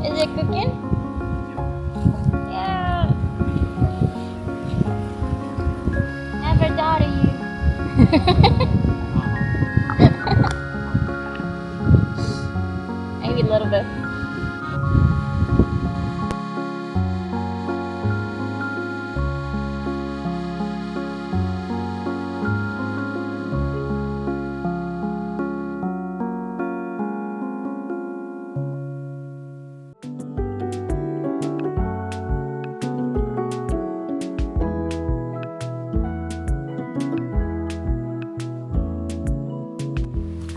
Is it cooking? Yeah. Never thought of you. Maybe a little bit.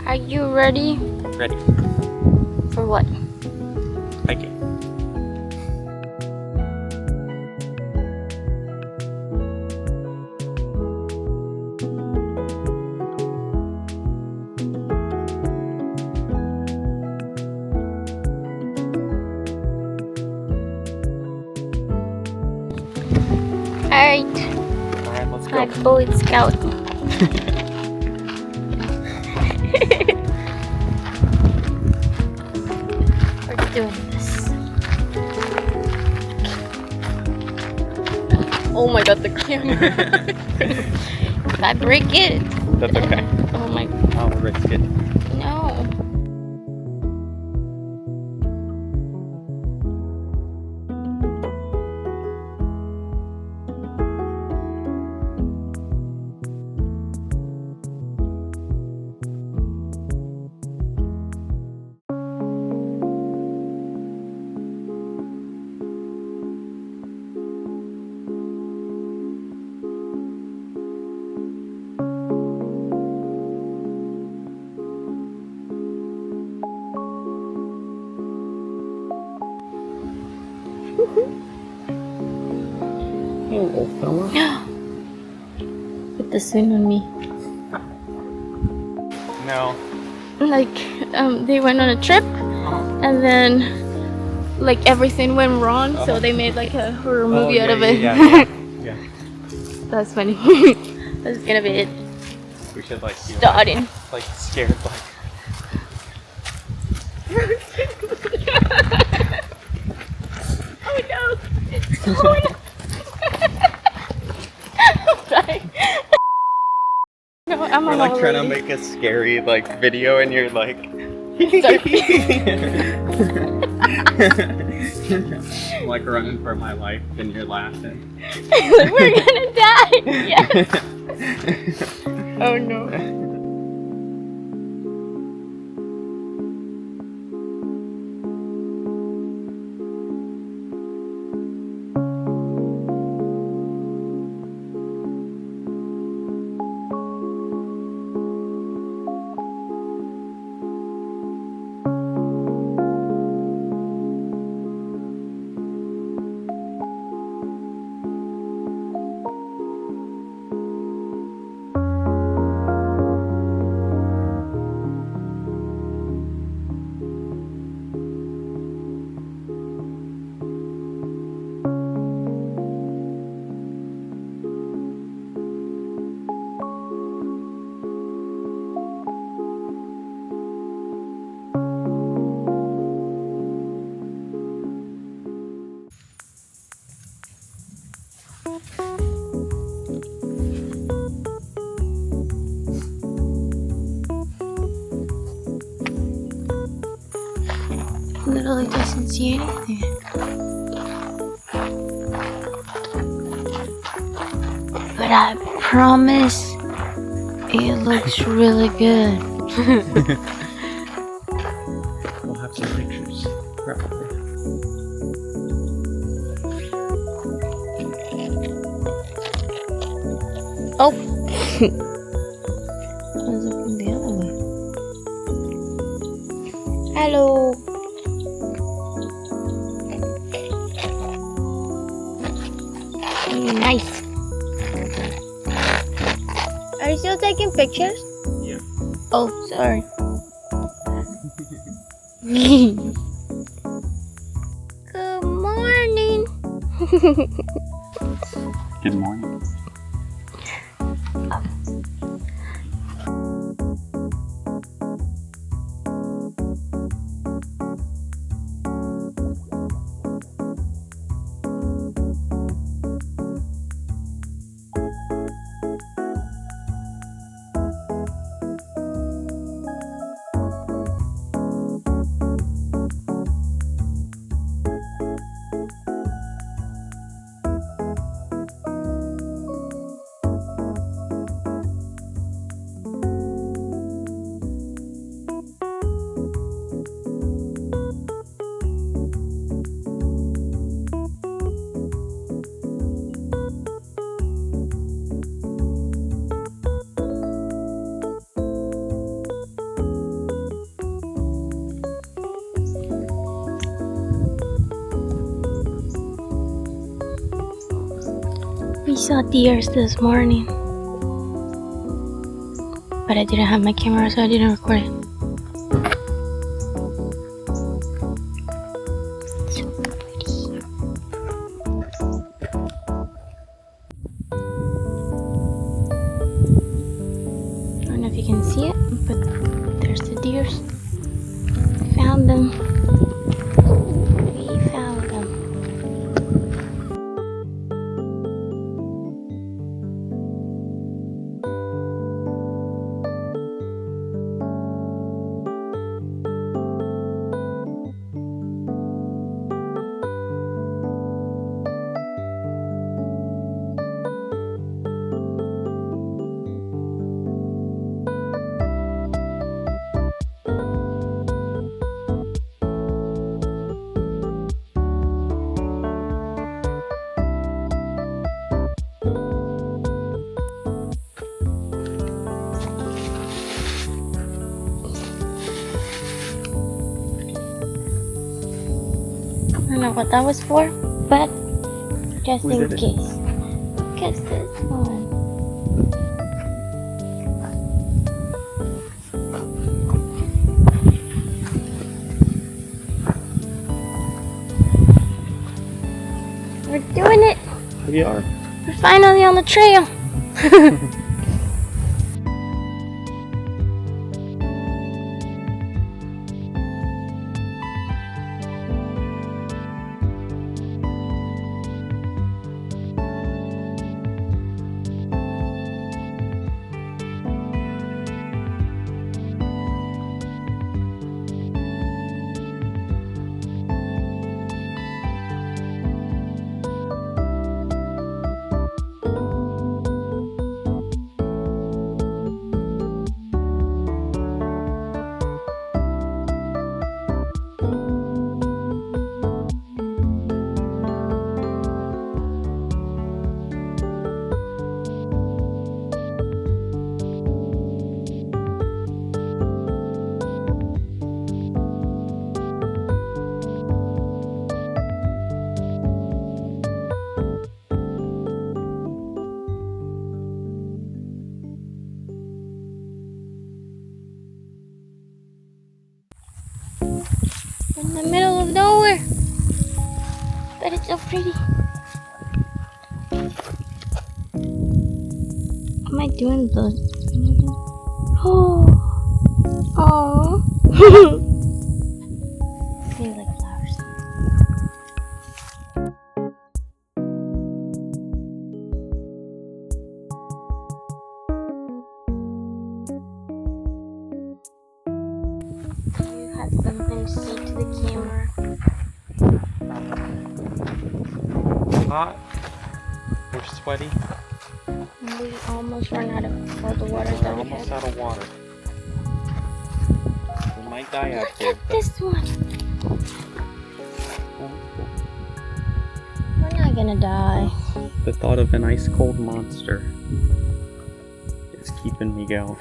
Are you ready? Ready. For what? Hiking. Alright. Alright, let's go. Like Boy Scout. We're doing this. Oh my god, the camera. If I break it. That's okay. Oh my. I'll risk it. No. Hey, little fella. Put the spoon on me. No. Like, they went on a trip, and then, like, everything went wrong, so they made like a horror movie out of it. Yeah. That's funny. That's gonna be it. We should like be Starting. like scared like. Oh no! Oh no! I'm dying. No, I'm We're on like trying to already. make a scary like video, and you're like. I'm like running for my life, and you're laughing. We're gonna die! Yes! Oh no. Literally doesn't see anything. But I promise it looks really good. We'll have some pictures, probably. Oh! I was looking the other way. Hello! Nice! Are you still taking pictures? Yeah. Oh, sorry. Good morning! Good morning. We saw deers this morning. But I didn't have my camera, so I didn't record it. So pretty. I don't know if you can see it, but there's the deers. Found them. We found them. I don't know what that was for, but just We in did it. case. Guess this one. We're doing it! We are. We're finally on the trail! In the middle of nowhere. But it's so pretty. What am I doing those? Oh. Oh. They like flowers. you say to the camera? Hot. We're sweaty. We almost ran out of all the water We're that we almost had. out of water. We might die out Look here. at this one. We're not gonna die. The thought of an ice cold monster is keeping me going.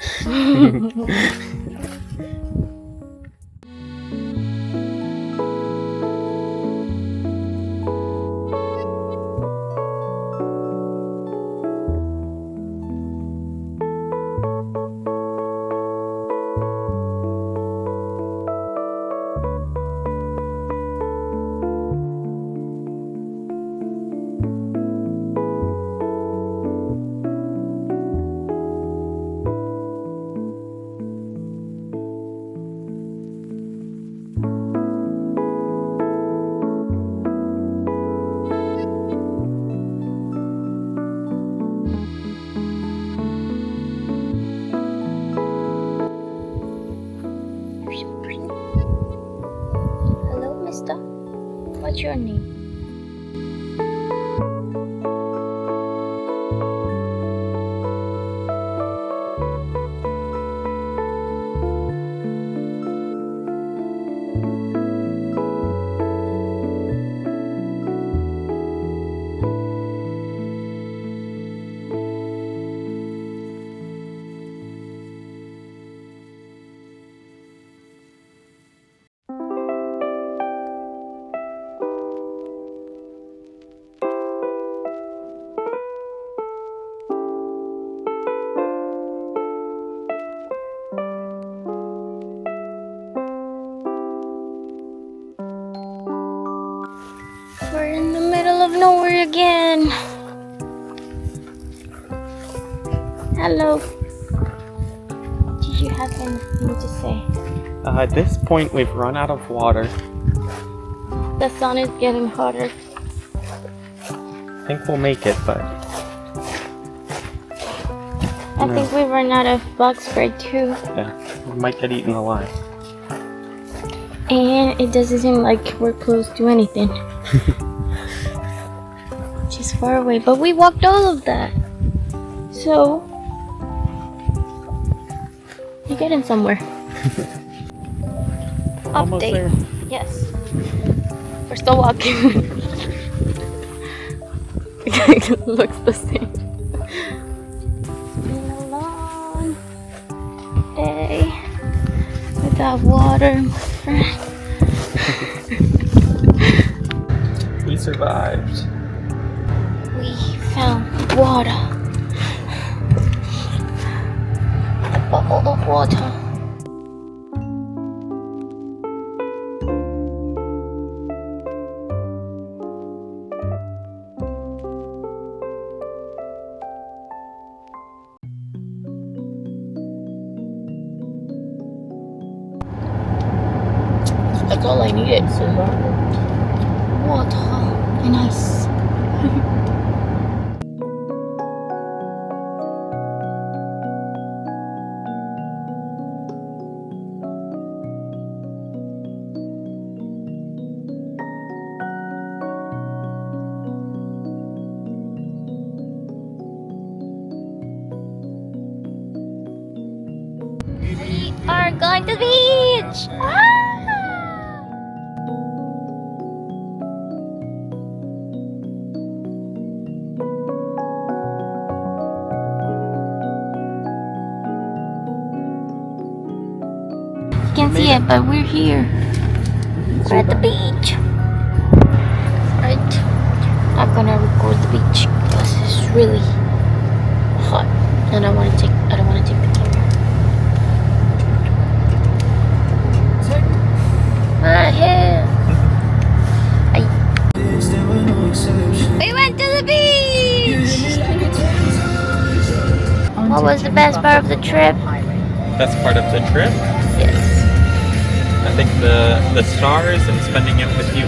Hello, mister. What's your name? We're in the middle of nowhere again. Hello. Did you have anything to say? At this point, we've run out of water. The sun is getting hotter. I think we'll make it, but I think we've run out of bug spray too. yeah, we might get eaten alive. And it doesn't seem like we're close to anything. Just far away. But we walked all of that. So you're getting somewhere. Almost Update. there. Yes. We're still walking. It looks the same. It's been a long day without water, my friend. We survived. We found water. A bottle of water. That's all I needed, so water and ice. We are going to the beach! Ah! You can't see it, but we're here. We're at the beach. Right. I'm gonna record the beach because it's really hot, and I don't want to take the camera. My hair. We went to the beach. What was the best part of the trip? Best part of the trip? Yes. I think the stars and spending it with you.